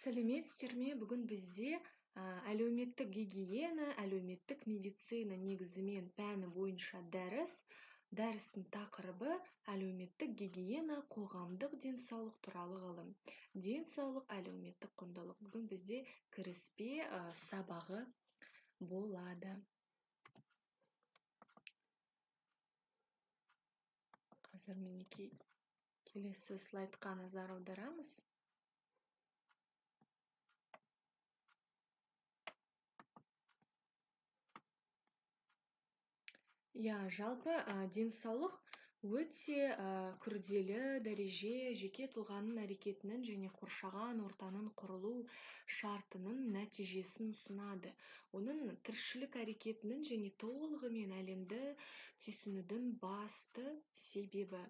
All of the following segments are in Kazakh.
Сәлеметсіздер ме? Бүгін бізде әлеуметтік гигиена, әлеуметтік медицина негізімен пәні бойынша дәріс. Дәрістің тақырыбы әлеуметтік гигиена, қоғамдық денсаулық туралы ғылым. Денсаулық, әлеуметтік құндылық. Бүгін бізде кіріспе сабағы болады. Қазір мінекей келесі слайдқа назар аударамыз. Жалпы денсаулық өте күрделі дәреже жеке тұлғаның әрекетінің және қоршаған ортаның құрылу шартының нәтижесін ұсынады. Оның тіршілік әрекетінің және толығымен әлемді түйсінудің басты себебі.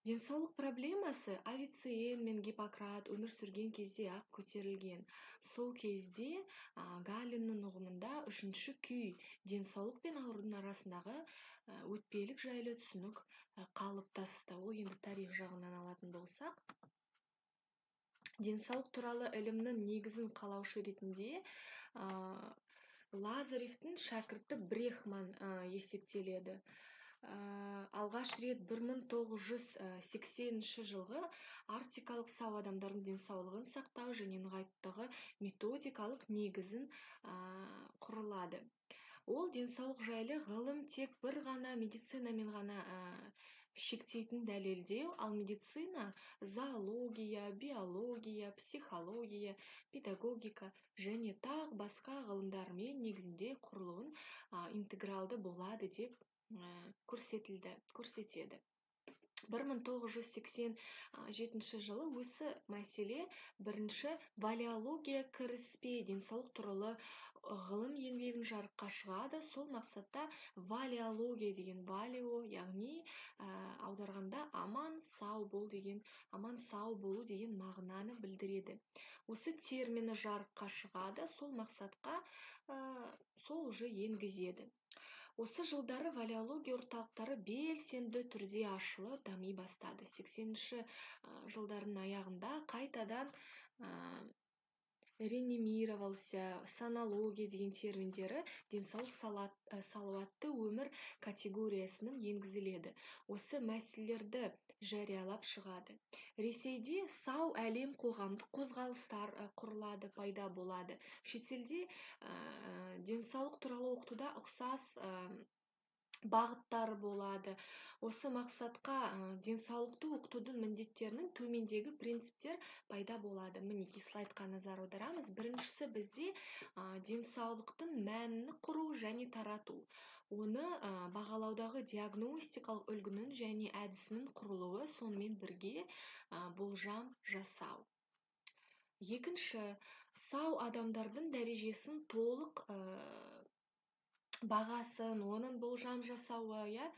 Денсаулық проблемасы Авиценна мен Гиппократ өмір сүрген кезде ақ көтерілген. Сол кезде Галеннің ұғымында үшінші күй денсаулық пен аурудың арасындағы өтпелік жайлы түсінік қалыптасты. Ол енді тарих жағынан алатын болсақ, денсаулық туралы ілімнің негізін қалаушы ретінде Лазаревтің шәкірті Брехман есептеледі. Алғаш рет 1980 жылғы арктикалық сау адамдардың денсаулығын сақтау және нығайтудағы методикалық негізін құрылады. Ол денсаулық жайлы ғылым тек бір ғана медицинамен ғана шектейтін дәлелдеу, ал медицина зоология, биология, психология, педагогика және тағы басқа ғылымдармен негізінде құрылуын интегралды болады деп көрсетеді. 1987 жылы осы мәселе бірінші валеология кіріспе денсаулық туралы ғылым еңбегін жарыққа шығады. Сол мақсатта валеология деген валео, яғни аударғанда аман сау болу деген мағынаны білдіреді. Осы термині жарыққа шығады, сол мақсатқа сол уже енгізеді. Осы жылдары валеология орталықтары белсенді түрде ашылып дами бастады. 80-ші жылдардың аяғында қайтадан реанимировался, сонология деген терминдері денсаулық салауатты өмір категориясының енгізіледі. Осы мәселелерді жариялап шығады. Ресейде сау әлем қоғамдық қозғалыстар құрылады, пайда болады. Шетелде денсаулық туралы оқытуда ұқсас бағыттары болады. Осы мақсатқа денсаулықты оқытудың міндеттерінің төмендегі принциптер пайда болады. Мінекей слайдқа назар аударамыз. Біріншісі бізде денсаулықтың мәнін құру және тарату. Оны бағалаудағы диагностикалық үлгінің және әдісінің құрылуы, сонымен бірге болжам жасау. Екінші, сау адамдардың дәрежесін толық бағасын, оның болжам жасауы,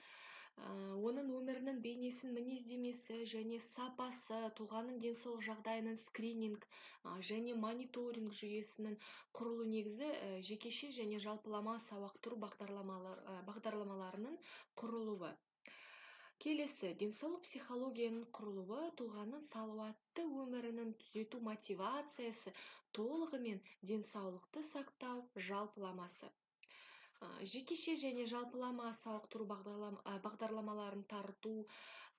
оның өмірінің бейнесін, мінездемесі және сапасы, тұлғаның денсаулық жағдайының скрининг және мониторинг жүйесінің құрылу негізі жекеше және жалпылама сауықтыру бағдарламаларының құрылуы. Келесі, денсаулық психологияның құрылуы, тұлғаның салауатты өмірінің түзету мотивациясы, толығымен денсаулықты сақтау жалпыламасы. Жекеше және жалпылама сауықтыру бағдарламаларын тарту,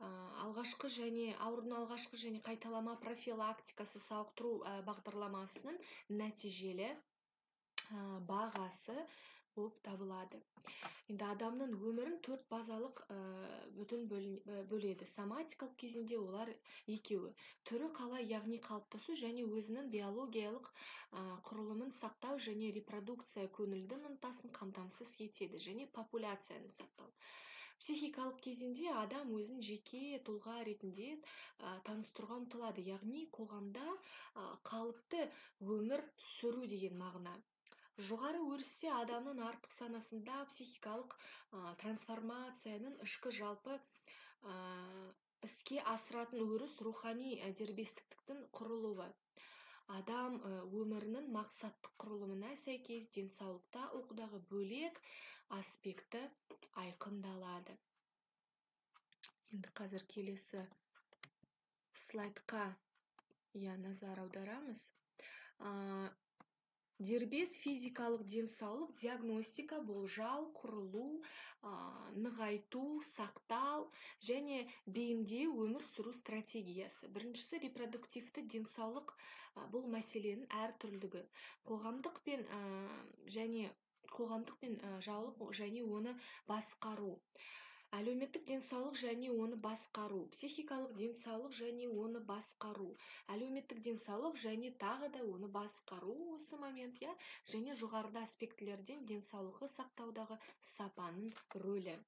аурудың алғашқы және қайталама профилактикасы сауықтыру бағдарламасының нәтижелі бағасы болып табылады. Енді адамның өмірін 4 базалық бүтін бөледі. Соматикалық кезінде олар екеуі. Түрі қалай, яғни қалыптасу және өзінің биологиялық құрылымын сақтау және репродукция көңілдің ынтасын қамтамасыз етеді және популяцияны сақтау. Психикалық кезінде адам өзін жеке тұлға ретінде таныстыруға ұмтылады, яғни қоғамда қалыпты өмір сүру деген мағына. Жоғары өрісте адамның артық санасында психикалық трансформацияның ішкі жалпы іске асыратын өріс рухани дербестіктің құрылуы. Адам өмірінің мақсаттық құрылымына сәйкес денсаулықта оқудағы бөлек аспекті айқындалады. Енді қазір келесі слайдқа назар аударамыз. дербес физикалық денсаулық диагностика, болжау, құрылу, нығайту, сақтау және бейімдеу өмір сүру стратегиясы. Біріншісі репродуктивті денсаулық, бұл мәселенің әртүрлігі. Қоғамдық пен жаулық және оны басқару. Әлеуметтік денсаулық және оны басқару, психикалық денсаулық және оны басқару, әлеуметтік денсаулық және тағы да оны басқару, осы момент, және жоғарыда аспектілерден денсаулығы сақтаудағы сапаның рөлі.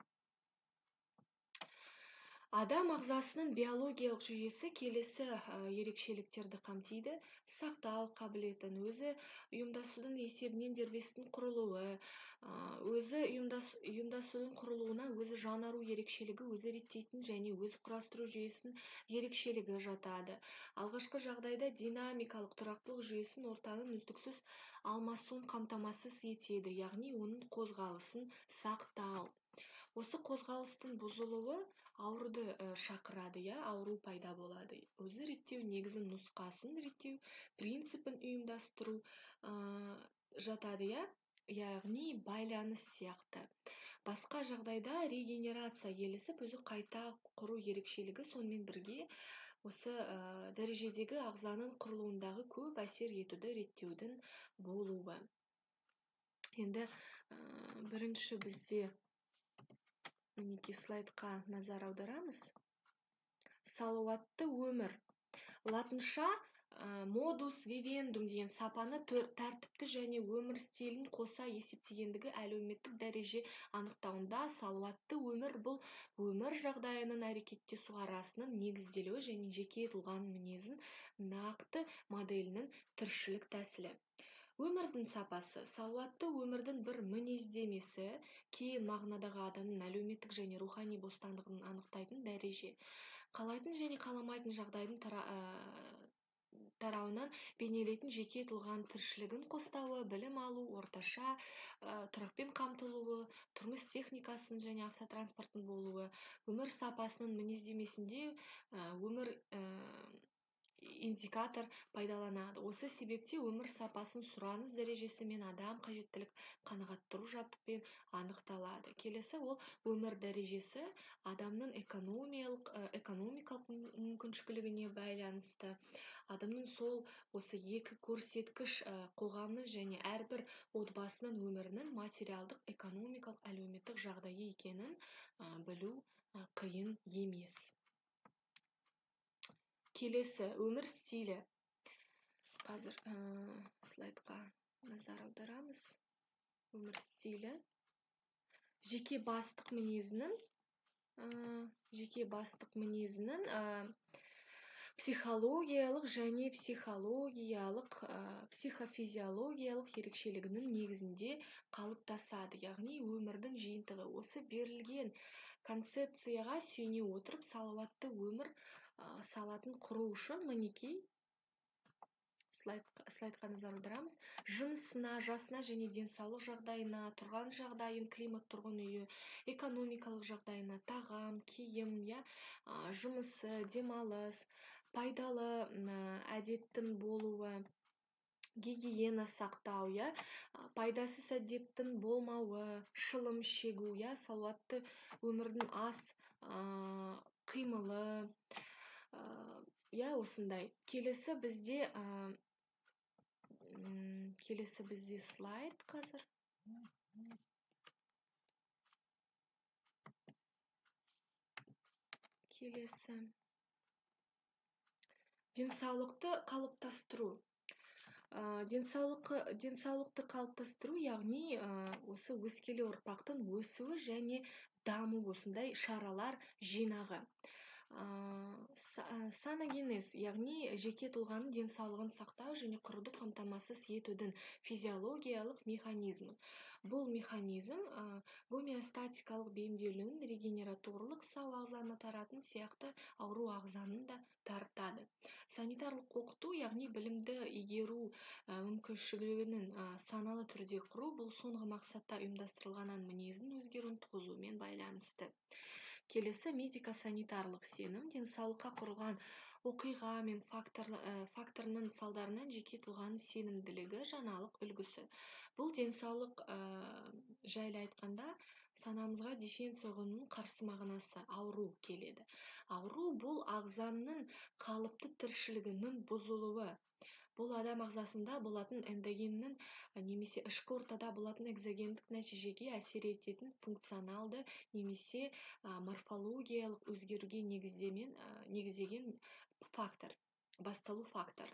Адам ағзасының биологиялық жүйесі келесі ерекшеліктерді қамтиды: сақтау қабілетін, өзі ұйымдасудың есебінен дербестің құрылуы, өзі ұйымдасудың құрылуына өзі жаңару ерекшелігі, өзі реттейтін және өзі құрастыру жүйесінің ерекшелігі жатады. Алғашқы жағдайда динамикалық тұрақтылық жүйесін ортаның үздіксіз алмасуын қамтамасыз етеді, яғни оның қозғалысын сақтау. Осы қозғалыстың бұзылуы ауруды шақырады, ауру пайда болады. Өзі реттеу негізін, нұсқасын реттеу, принципін ұйымдастыру жатады, яғни байланыс сияқты. Басқа жағдайда регенерация елесіп, өзі қайта құру ерекшелігі, сонымен бірге осы дәрежедегі ағзаның құрылуындағы көп әсер етуді реттеудің болуы. Енді бірінші бізде мінекей слайдқа назар аударамыз. Салауатты өмір. Латынша модус вивендум деген сапаны тәртіпті және өмір стилін қоса есептегендігі әлеуметтік дәреже анықтауында. Салауатты өмір бұл өмір жағдайының әрекеттесу арасының негізделуі және жеке тұлғаның мінезін нақты моделінің тіршілік тәсілі. Өмірдің сапасы. Салауатты өмірдің бір мінездемесі, кейін мағынадағы адамның әлеуметтік және рухани бостандығын анықтайтын дәреже. Қалайтын және қаламайтын жағдайдың тарауынан бейнелейтін жеке тұлғаның тіршілігін қостауы, білім алу, орташа тұрақпен қамтылуы, тұрмыс техникасының және автотранспорттың болуы. Өмір сапасының мінездемесінде өмір индикатор пайдаланады. Осы себепте өмір сапасын сұраныс дәрежесі мен адам қажеттілік қанағаттыру жабдықпен анықталады. Келесі ол өмір дәрежесі адамның экономикалық мүмкіншілігіне байланысты. Адамның осы екі көрсеткіш қоғамның және әрбір отбасының өмірінің материалдық, экономикалық, әлеуметтік жағдайы екенін білу қиын емес. Келесі өмір стилі. Қазір слайдқа назар аударамыз. Өмір стилі. Жеке бастық мінезінің психологиялық және психофизиологиялық ерекшелігінің негізінде қалыптасады, яғни өмірдің жиынтығы. Осы берілген концепцияға сүйене отырып, салауатты өмір салатын құру үшін мінекей слайдқа назар аударамыз. Жынысына, жасына және денсаулық жағдайына, тұрған жағдайын, климат, тұрғын үйі, экономикалық жағдайына, тағам, киім, жұмысы, демалыс, пайдалы әдеттің болуы, гигиена сақтау, пайдасыз әдеттің болмауы, шылым шегу, салауатты өмірдің ас қимылы, осындай. Келесі бізде слайд қазір. Келесі. Денсаулықты қалыптастыру. Денсаулықты қалыптастыру, яғни осы өскелі ұрпақтың өсуі және даму, осындай шаралар жинағы. Саногенез, яғни жеке тұлғаның денсаулығын сақтау және құруды қамтамасыз етудің физиологиялық механизмі. Бұл механизм гомеостатикалық бейімделуін, регенераторлық сау ағзаны таратын сияқты ауру ағзаны да тартады. Санитарлық оқыту, яғни білімді игеру мүмкіншілігінің саналы түрде құру, бұл соңғы мақсатта ұйымдастырылған мінездің өзгеруін туғызумен байланысты. Келесі медико-санитарлық сенім, денсаулыққа құрылған оқиға мен факторының салдарынан жеке тұлғаның сенімділігі, жаңалық үлгісі. Бұл денсаулық жайлы айтқанда санамызға дефенс ұғымының қарсы мағынасы ауру келеді. Ауру бұл ағзаның қалыпты тіршілігінің бұзылуы. Бұл адам ағзасында болатын эндогеннің немесе ішкі ортада болатын экзогендік нәтижеге әсер ететін функционалды немесе морфологиялық өзгеруге негізделген фактор, басталу фактор.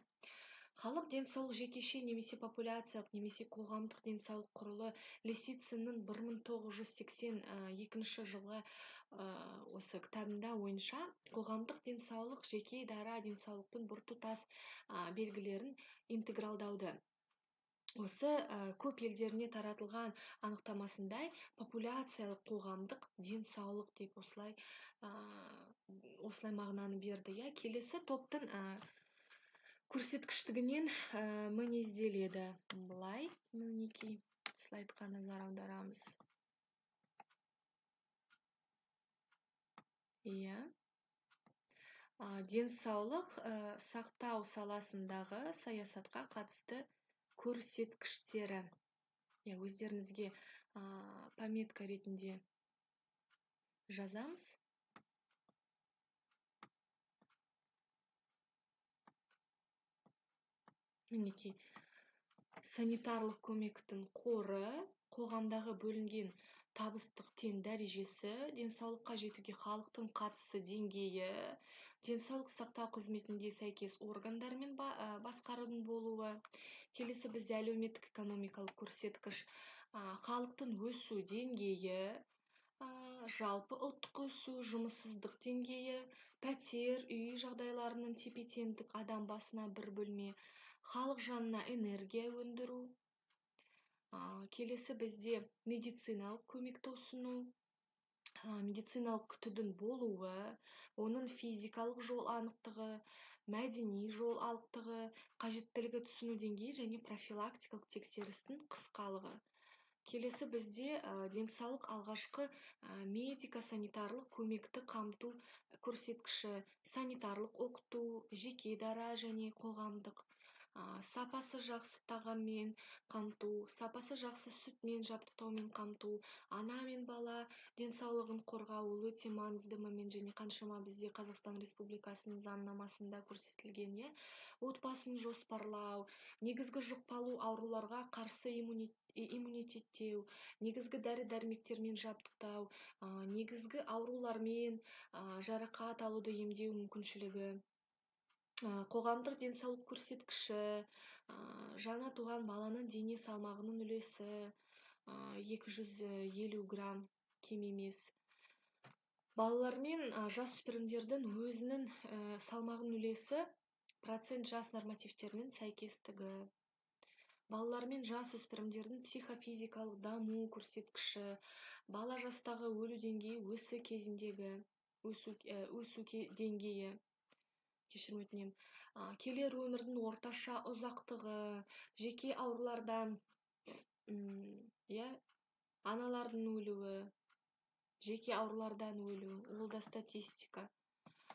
Халық денсаулық жекеше немесе популяциялық немесе қоғамдық денсаулық құрылы Лисициннің 1982 жылғы осы кітабында ойынша қоғамдық денсаулық жеке дара денсаулықтың біртұтас белгілерін интегралдауды. Осы көп елдеріне таратылған анықтамасындай популяциялық қоғамдық денсаулық деп осылай мағынаны берді. Келесі топтың көрсеткіштігінен мінезделеді. Былай, мінекей слайдқа назар аударамыз. Денсаулық сақтау саласындағы саясатқа қатысты көрсеткіштері. Өздеріңізге пометка ретінде жазамыз. Мінекей, санитарлық көмектің қоры, қоғамдағы бөлінген табыстық тең дәрежесі, денсаулыққа жетуге халықтың қатысы деңгейі, денсаулық сақтау қызметінде сәйкес органдармен басқарудың болуы. Келесі бізде әлеуметтік экономикалық көрсеткіш, халықтың өсу деңгейі, жалпы ұлттық өсу, жұмыссыздық деңгейі, пәтер, үй жағдайларының тепе-теңдік, адам басына бір бөлме, халық жанына энергия өндіру. Келесі бізде медициналық көмекті ұсыну, медициналық күтудің болуы, оның физикалық жол анықтығы, мәдени жол анықтығы, қажеттілігі түсіну деңгейі және профилактикалық тексерістің қысқалығы. Келесі бізде денсаулық алғашқы медико-санитарлық көмекті қамту көрсеткіші, санитарлық оқыту, жеке дара және қоғамдық, сапасы жақсы тағаммен қамту, сапасы жақсы сүтмен жабдықтаумен қамту, ана мен бала денсаулығын қорғау, ол өте маңызды момент және қаншама бізде Қазақстан Республикасының заңнамасында көрсетілген. Отбасын жоспарлау, негізгі жұқпалы ауруларға қарсы иммунитеттеу, негізгі дәрі-дәрмектермен жабдықтау, негізгі аурулармен жарақат алуды емдеу мүмкіншілігі, қоғамдық денсаулық көрсеткіші, жаңа туған баланың дене салмағының үлесі 250 грамм кем емес. Балалар мен жасөспірімдердің өзінің салмағының үлесі процент жас нормативтерінің сәйкестігі. Балалар мен жасөспірімдердің психофизикалық даму көрсеткіші, бала жастағы өлу деңгейі, өсу кезіндегі өсу деңгейі. Кешірім өтінем. Келер өмірдің орташа ұзақтығы, жеке аурулардан, аналардың өлуі, жеке аурулардан өлу, ол да статистика.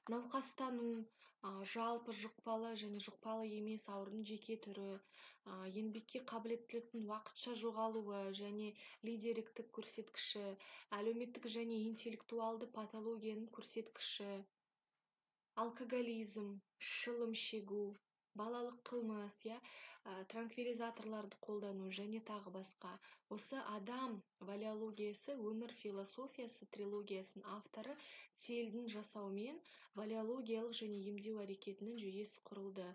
Науқастану, жалпы жұқпалы және жұқпалы емес аурудың жеке түрі, еңбекке қабілеттіліктің уақытша жоғалуы және лидерліктік көрсеткіші, әлеуметтік және интеллектуалды патологияның көрсеткіші, алкоголизм, шылым шегу, балалық қылмыс, транквилизаторларды қолдану және тағы басқа. Осы адам валеологиясы, өмір философиясы трилогиясының авторы Цельдің жасауымен валеологиялық және емдеу әрекетінің жүйесі құрылды.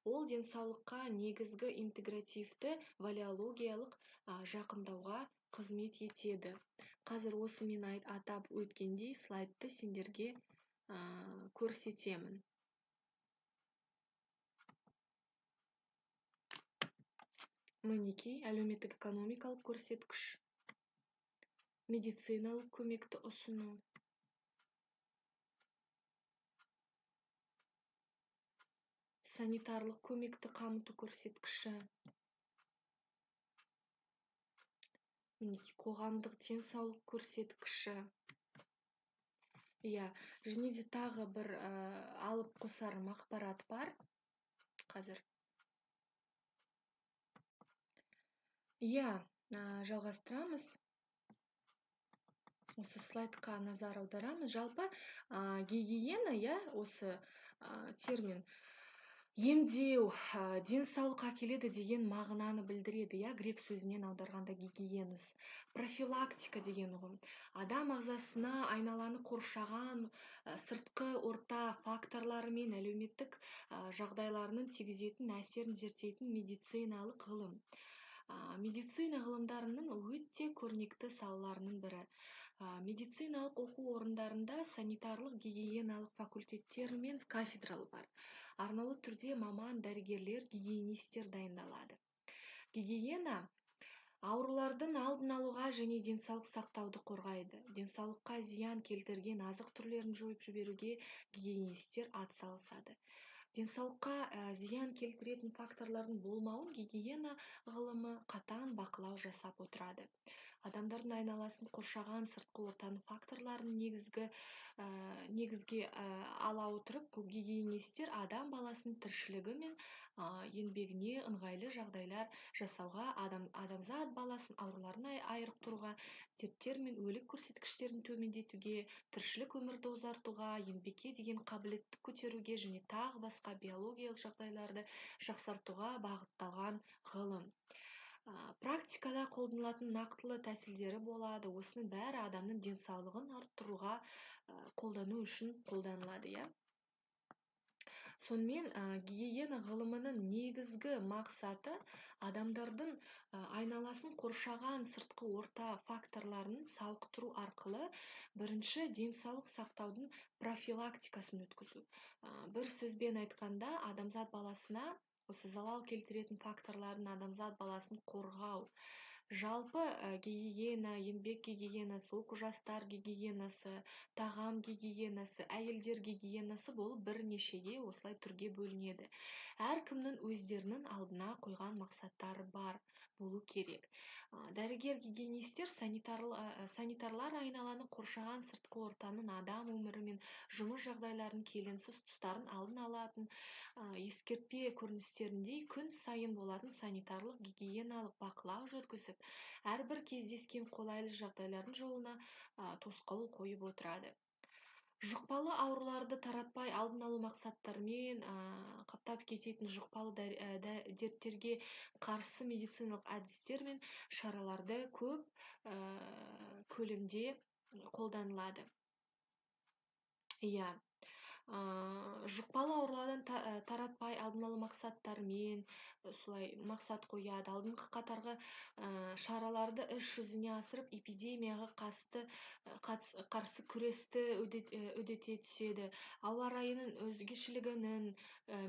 Ол денсаулыққа негізгі интегративті валеологиялық жақындауға қызмет етеді. Қазір осы мен атап өткендей слайдты сендерге көрсетемін. Мінекей, әлеуметтік экономикалық көрсеткіш, медициналық көмекті ұсыну, санитарлық көмекті қамту көрсеткіші, мінекей, қоғамдық денсаулық көрсеткіші, Иә, және де тағы бір алып қосарым ақпарат бар қазір. Иә, жалғастырамыз. Осы слайдқа назар аударамыз. Жалпы гигиена, иә, осы термин емдеу, денсаулыққа келеді деген мағынаны білдіреді, иә, грек сөзінен аударғанда гигиенус. Профилактика деген ұғым. Адам ағзасына айналаны қоршаған сыртқы орта факторлары мен әлеуметтік жағдайларының тигізетін әсерін зерттейтін медициналық ғылым. Медицина ғылымдарының өте көрнекті салаларының бірі. Медициналық оқу орындарында санитарлық гигиеналық факультеттер мен кафедралы бар. Арнаулы түрде маман дәрігерлер, гигиенистер дайындалады. Гигиена аурулардың алдын алуға және денсаулық сақтауды қорғайды. Денсаулыққа зиян келтірген азық түрлерін жойып жіберуге гигиенистер атсалысады. Денсаулыққа зиян келтіретін факторлардың болмауын гигиена ғылымы қатаң бақылау жасап отырады. Адамдардың айналасын қоршаған сыртқы ортаның факторларын негізге ала отырып, гигиенистер адам баласының тіршілігі мен еңбегіне ыңғайлы жағдайлар жасауға, адамзат баласын аурулардан айырықтыруға, дерттер мен өлік көрсеткіштерін төмендетуге, тіршілік өмірді ұзартуға, еңбекке деген қабілетті көтеруге және тағы басқа биологиялық жағдайларды жақсартуға бағытталған ғылым. Практикада қолданылатын нақтылы тәсілдері болады. Осының бәрі адамның денсаулығын арттыруға қолдану үшін қолданылады, иә. Сонымен гигиена ғылымының негізгі мақсаты адамдардың айналасын қоршаған сыртқы орта факторларын сауықтыру арқылы бірінші денсаулық сақтаудың профилактикасын өткізу. Бір сөзбен айтқанда, адамзат баласына осы залал келтіретін факторлардың адамзат баласын қорғау. Жалпы гигиена, еңбек гигиенасы, оқу жастар гигиенасы, тағам гигиенасы, әйелдер гигиенасы болып бірнешеге осылай түрге бөлінеді. Әркімнің өздерінің алдына қойған мақсаттары бар болу керек. Дәрігер-гигиенистер санитарлар айналаны қоршаған сыртқы ортаның адам өмірі мен жұмыс жағдайларының келеңсіз тұстарын алдын алатын ескертпе көріністеріндей күн сайын болатын санитарлық гигиеналық бақылау жүргізіп, әрбір кездескен қолайлы жағдайлардың жолына тосқауыл қойып отырады. Жұқпалы ауруларды таратпай алдын алу мақсаттарымен қаптап кететін жұқпалы дерттерге қарсы медициналық әдістер мен шараларды көп көлемде қолданылады. Иә. Жұқпалы аурулардан таратпай алдын алу мақсаттарымен солай мақсат қояды. Алдыңғы қатарға шараларды іс жүзіне асырып, эпидемияға қарсы күресті үдете түседі. Ауа райының өзгешелігінің,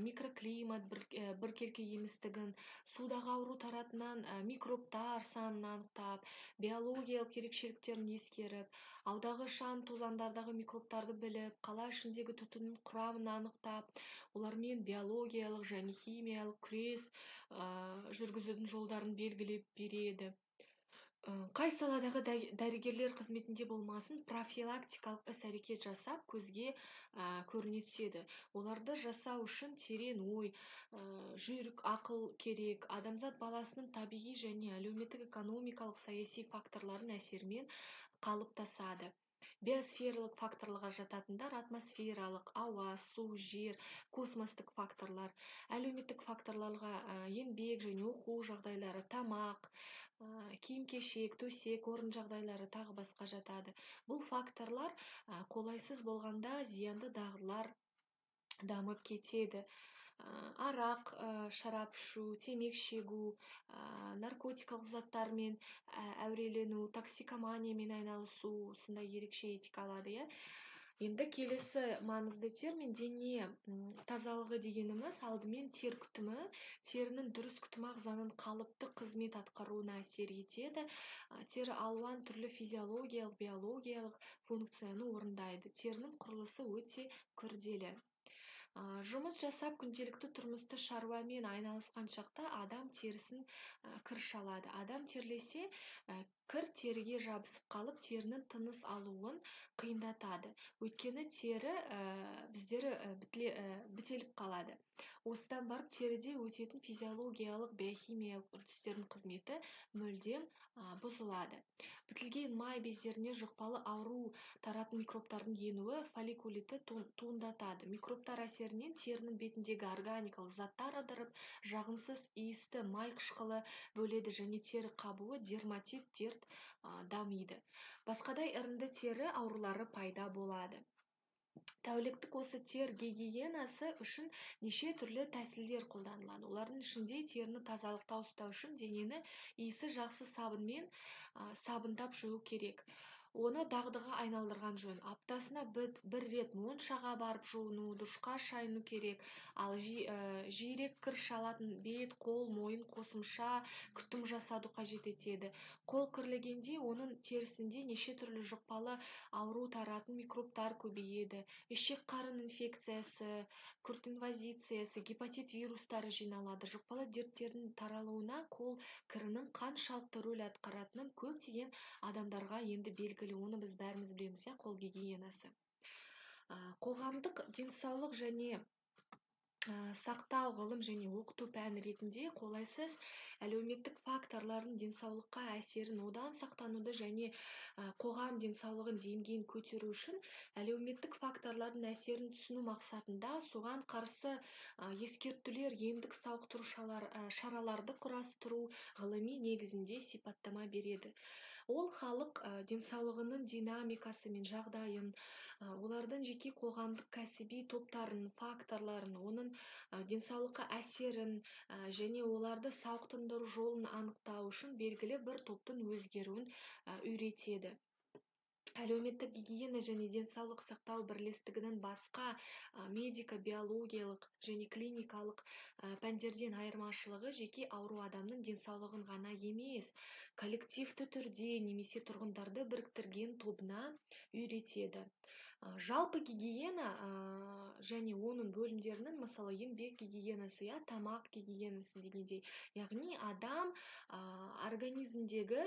микроклимат біркелкі емістігін, судағы ауру таратынан микробтар санын анықтап, биологиялық ерекшеліктерін ескеріп, аудағы шаң тозаңдардағы микробтарды біліп, қала ішіндегі түтіннің құрамын анықтап, олармен биологиялық және химиялық күрес жүргізудің жолдарын белгілеп береді. Қай саладағы дәрігерлер қызметінде болмасын, профилактикалық іс-әрекет жасап, көзге көріне түседі. Оларды жасау үшін терең ой, жүйрік ақыл керек. Адамзат баласының табиғи және әлеуметтік экономикалық саяси факторлардың әсерімен қалыптасады. Биосфералық факторларға жататындар атмосфералық, ауа, су, жер, космостық факторлар, әлеуметтік факторларға еңбек және оқу жағдайлары, тамақ, киім-кешек, төсек, орын жағдайлары тағы басқа жатады. Бұл факторлар қолайсыз болғанда зиянды дағдылар дамып кетеді. Арақ, шарап ішу, темекі шегу, наркотикалық заттармен әурелену, токсикоманиямен айналысу, осындай ерекше этика алады, иә. Енді келесі маңызды термин дене тазалығы дегеніміз алдымен тер күтімі, терінің дұрыс күтім ағзаның қалыпты қызмет атқаруына әсер етеді. Тері алуан түрлі физиологиялық, биологиялық функцияны орындайды. Терінің құрылысы өте күрделі. Жұмыс жасап күнделікті тұрмысты шаруамен айналысқан шақта адам терісін кір шалады. Адам терлесе кір теріге жабысып қалып, терінің тыныс алуын қиындатады. Өйткені тері біздері бітеліп қалады. Осыдан барып теріде өтетін физиологиялық, биохимиялық үрдістердің қызметі мүлдем бұзылады. Бітілген май бездеріне жұқпалы ауру таратын микробтардың енуі фолликулитті туындатады. Микробтар әсерінен терінің бетіндегі органикалық заттар ыдырып, жағымсыз иісті май қышқылы бөледі және тері қабуы, дерматит, дерт дамиды. Басқадай іріңді тері аурулары пайда болады. Тәуліктік осы тер гигиенасы үшін неше түрлі тәсілдер қолданылады. Олардың ішінде теріні тазалықта ұстау үшін денені иісі жақсы сабынмен сабындап жуу керек. Оны дағдыға айналдырған жөн. Аптасына бір рет моншаға барып жуыну, душқа шайыну керек. Ал жиірек кір шалатын бет, қол, мойын қосымша күтім жасауды қажет етеді. Қол кірлегенде оның терісінде неше түрлі жұқпалы ауру таратын микробтар көбейеді. Ішек қарын инфекциясы, күрт инвазициясы, гепатит вирустары жиналады. Жұқпалы дерттердің таралуына қол кірінің қаншалықты рөл атқаратынын көптеген адамдарға енді белгілі. Оны біз бәріміз білеміз, қол гигиенасы. Қоғамдық денсаулық және сақтау ғылым және оқыту пәні ретінде қолайсыз әлеуметтік факторлардың денсаулыққа әсерін, одан сақтануды және қоғам денсаулығын деңгейін көтеру үшін әлеуметтік факторлардың әсерін түсіну мақсатында соған қарсы ескертулер, емдік сауықтыру шараларды құрастыру ғылыми негізінде сипаттама береді. Ол халық денсаулығының динамикасы мен жағдайын, олардың жеке қоғамдық кәсіби топтарын, факторларын, оның денсаулыққа әсерін және оларды сауықтыру жолын анықтау үшін белгілі бір топтың өзгеруін үйретеді. Әлеуметтік гигиена және денсаулық сақтау бірлестігінің басқа медико-биологиялық және клиникалық пәндерден айырмашылығы жеке ауру адамның денсаулығын ғана емес, коллективті түрде немесе тұрғындарды біріктірген тобына үйретеді. Жалпы гигиена және оның бөлімдерінің, мысалы, еңбек гигиенасы, тамақ гигиенасы дегендей, яғни адам организмдегі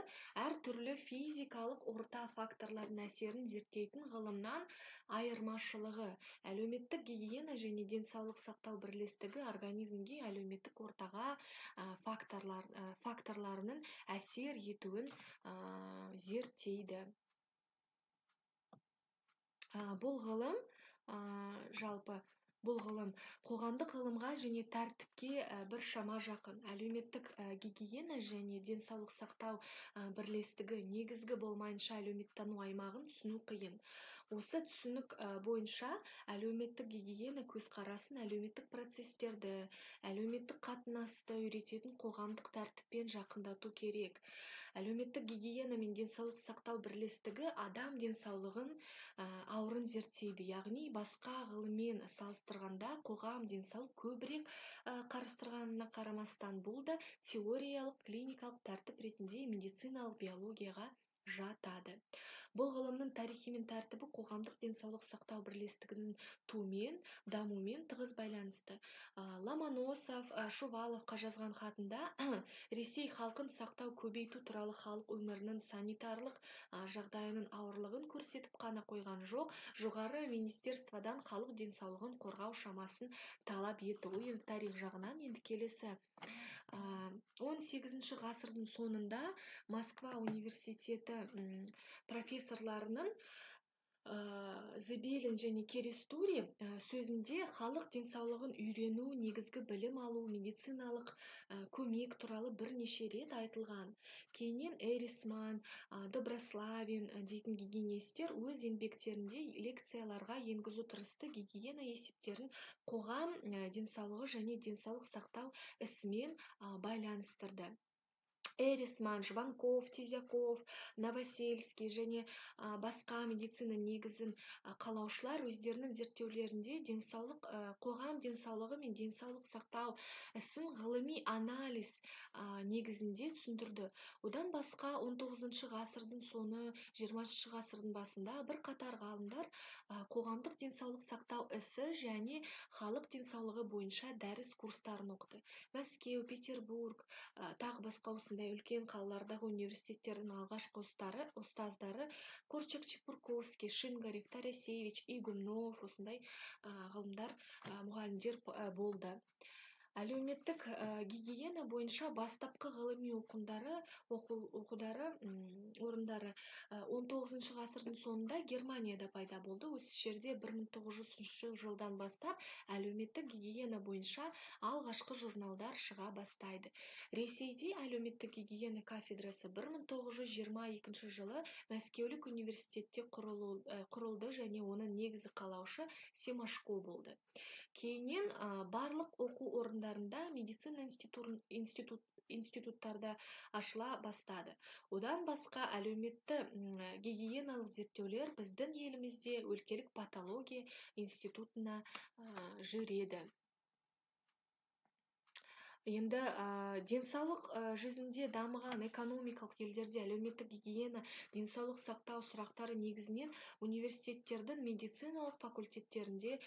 әртүрлі физикалық орта факторлардың әсерін зерттейтін ғылымнан айырмашылығы. Әлеуметтік гигиена және денсаулық сақтау бірлестігі организмге, әлеуметтік ортаға факторларының әсер етуін зерттейді. Бұл ғылым қоғамдық ғылымға және тәртіпке біршама жақын. Әлеуметтік гигиена және денсаулық сақтау бірлестігі негізгі болмайынша әлеуметтану аймағын түсіну қиын. Осы түсінік бойынша әлеуметтік гигиена көзқарасын әлеуметтік процестерді, әлеуметтік қатынасты үйрететін қоғамдық тәртіппен жақындату керек. Әлеуметтік гигиена мен денсаулық сақтау бірлестігі адам денсаулығын аурын зерттейді, яғни басқа ғылыммен салыстырғанда қоғам денсаулық көбірек қарастырғанына қарамастан, бұл да теориялық клиникалық тәртіп ретінде медициналық биологияға жатады. Бұл ғылымның тарихы мен тәртібі қоғамдық денсаулық сақтау бірлестігінің дамуымен тығыз байланысты. Ломоносов, Шуваловқа жазған хатында Ресей халқын сақтау, көбейту туралы халық өмірінің санитарлық жағдайының ауырлығын көрсетіп қана қойған жоқ, жоғары министерстводан халық денсаулығын қорғау шамасын талап етті. Ол тарих жағынан енді келесі 18 ғасырдың сонында Москва университеті профессорларының Зебелин және Керестури сөзінде халық денсаулығын үйрену, негізгі білім алу, медициналық көмек туралы бірнеше рет айтылған. Кейіннен Эрисман, Доброславин дейтін гигиенисттер өз еңбектерінде лекцияларға енгізу тырысты гигиена есептерін қоғам денсаулығы және денсаулық сақтау ісімен байланыстырды. Эрисман, Жванков, Тизяков, Новосельский және басқа медицина негізін қалаушылар өздерінің зерттеулерінде қоғам денсаулығы мен денсаулық сақтау ісін ғылыми анализ негізінде түсіндірді. Одан басқа 19 ғасырдың соны, 20 ғасырдың басында бірқатар ғалымдар қоғамдық денсаулық сақтау ісі және халық денсаулығы бойынша дәріс курстарын оқыды. Мәскеу, Петербург, тағы басқа осындай осындай үлкен қалалардағы университеттердің алғашқы ұстаздары Корчак, Чепурковский, Шингарев, Тарасевич, Игумнов осындай ғылымдар мұғалімдер болды. Әлеуметтік гигиена бойынша бастапқы ғылыми оқудары орындары 19 ғасырдың соңында Германияда пайда болды. Осы жерде 1900 жылдан бастап әлеуметтік гигиена бойынша алғашқы журналдар шыға бастайды. Ресейде әлеуметтік гигиена кафедрасы 1922 жылы Мәскеулік университетте құрылды және оның негізі қалаушы Семашко болды. Кейіннен барлық оқу орындарында медицина институттарда ашыла бастады. Одан басқа әлеуметті гигиеналық зерттеулер біздің елімізде өлкелік патология институтына жүреді. Енді денсаулық жүзінде дамыған экономикалық елдерде әлеуметтік гигиена, денсаулық сақтау сұрақтары негізінен университеттердің медициналық факультеттерінде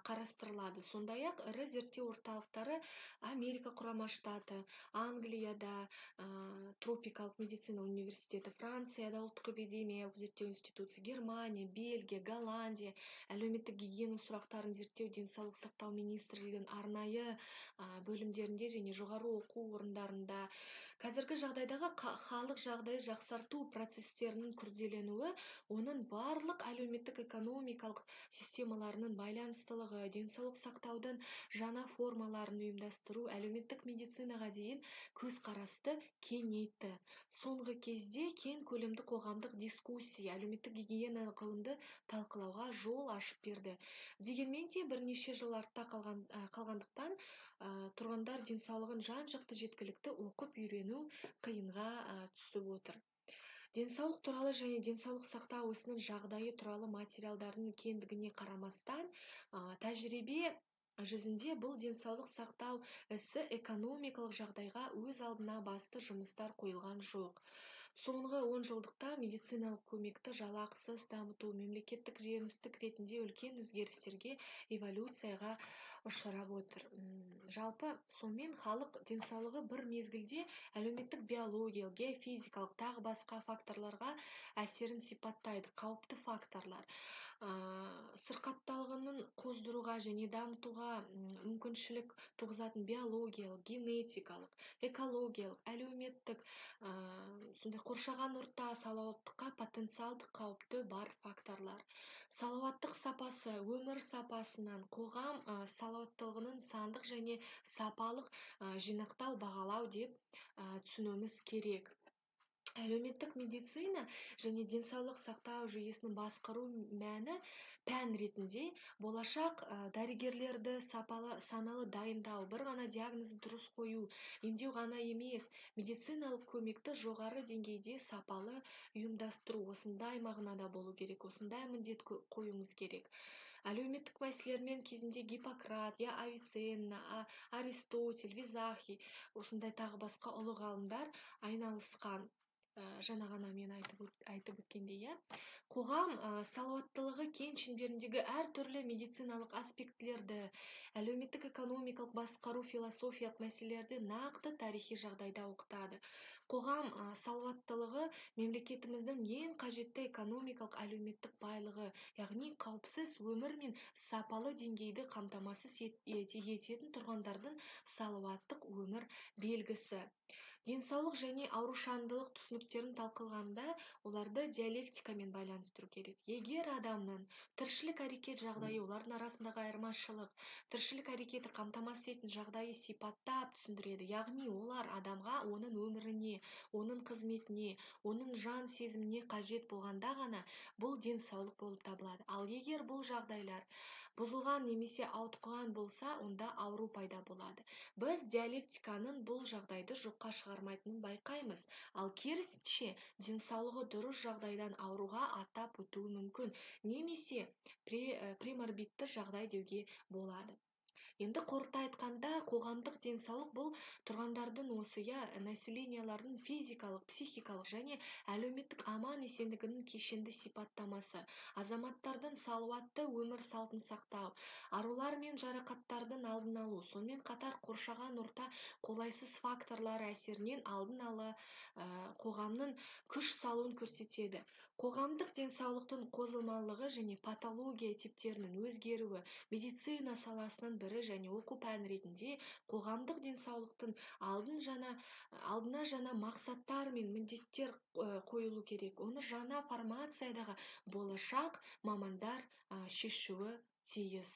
қарастырылады. Сондай-ақ ірі зерттеу орталықтары Америка құрама штаты, Англияда тропикалық медицина университеті, Францияда ұлттық эпидемиялық зерттеу институты, Германия, Бельгия, Голландия, әлеуметтік гигиена сұрақтарын зерттеу денсаулық сақтау министрлігінің арнайы бөлімдерінде және жоғары оқу орындарында. Қазіргі жағдайдағы халық жағдайы жақсарту процестерінің күрделенуі, оның барлық әлеуметтік экономикалық системаларының байланыстылығы, денсаулық сақтаудың жаңа формаларын ұйымдастыру, әлеуметтік медицинаға дейін көзқарасты кеңейтті. Соңғы кезде кең көлемді қоғамдық дискуссия әлеуметтік гигиена ғылымды талқылауға жол ашып берді. Дегенмен де бірнеше жыл артта қалғандықтан тұрғындар денсаулығын жан-жақты жеткілікті оқып үйрену қиынға түсіп отыр. Денсаулық туралы және денсаулық сақтау ісінің жағдайы туралы материалдардың кеңдігіне қарамастан, тәжірибе жүзінде бұл денсаулық сақтау ісі экономикалық жағдайға өз алдына басты жұмыстар қойылған жоқ. Соңғы 10 жылдықта медициналық көмекті жалақысыз дамыту мемлекеттік жемістік ретінде үлкен өзгерістерге, эволюцияға ұшырап отыр. Жалпы сонымен халық денсаулығы бір мезгілде әлеуметтік биологиялық, геофизикалық тағы басқа факторларға әсерін сипаттайды. Қауіпті факторлар сырқатталғанын қоздыруға және дамытуға мүмкіншілік туғызатын биологиялық, генетикалық, экологиялық, әлеуметтік, сондай қоршаған орта салауаттыққа потенциалды қауіпті бар факторлар. Салауаттық сапасы, өмір сапасынан қоғам салауаттылығының сандық және сапалық жинақтау бағалау деп түсінуіміз керек. Әлеуметтік медицина және денсаулық сақтау жүйесінің басқару мәні пән ретінде болашақ дәрігерлерді саналы дайындау, бір ғана диагнозды дұрыс қою, емдеу ғана емес, медициналық көмекті жоғары деңгейде сапалы ұйымдастыру осындай мағынада болу керек, осындай міндет қоюымыз керек. Әлеуметтік мәселелермен кезінде Гиппократ, Авиценна, Аристотель, Визахи, осындай тағы басқа ұлы ғалымдар айналысқан. Жаңа ғана мен айтып өткендей, қоғам салауаттылығы кең шеңберіндегі әртүрлі медициналық аспектілерді, әлеуметтік экономикалық басқару философиялық мәселелерді нақты тарихи жағдайда оқытады. Қоғам салауаттылығы мемлекетіміздің ең қажетті экономикалық әлеуметтік байлығы, яғни қауіпсіз өмір мен сапалы деңгейді қамтамасыз ететін тұрғындардың салауаттық өмір белгісі. Денсаулық және аурушаңдылық түсініктерін талқылағанда оларды диалектикамен байланыстыру керек. Егер адамның тіршілік әрекет жағдайы, олардың арасындағы айырмашылық, тіршілік әрекеті қамтамасыз ететін жағдайы сипаттап түсіндіреді, яғни олар адамға оның өміріне, оның қызметіне, оның жан сезіміне қажет болғанда ғана бұл денсаулық болып табылады. Ал егер бұл жағдайлар бұзылған немесе ауытқыған болса, онда ауру пайда болады. Біз диалектиканың бұл жағдайды жоққа шығармайтынын байқаймыз, ал керісінше денсаулығы дұрыс жағдайдан ауруға атап өтуі мүмкін, немесе преморбидті жағдай деуге болады. Енді қорыта айтқанда, қоғамдық денсаулық бұл тұрғындардың осы населениялардың физикалық, психикалық және әлеуметтік аман есендігінің кешенді сипаттамасы. Азаматтардың салауатты өмір салтын сақтау, аурулар мен жарақаттардың алдын алу, сонымен қатар қоршаған орта қолайсыз факторлар әсерінен алдын ала қоғамның күш салуын көрсетеді. Қоғамдық денсаулықтың қозылмалығы және патология типтерінің өзгеруі медицина саласының бірі және оқу пәні ретінде қоғамдық денсаулықтың алдына жаңа мақсаттар мен міндеттер қойылу керек. Оны жаңа формациядағы болашақ мамандар шешуі тиіс.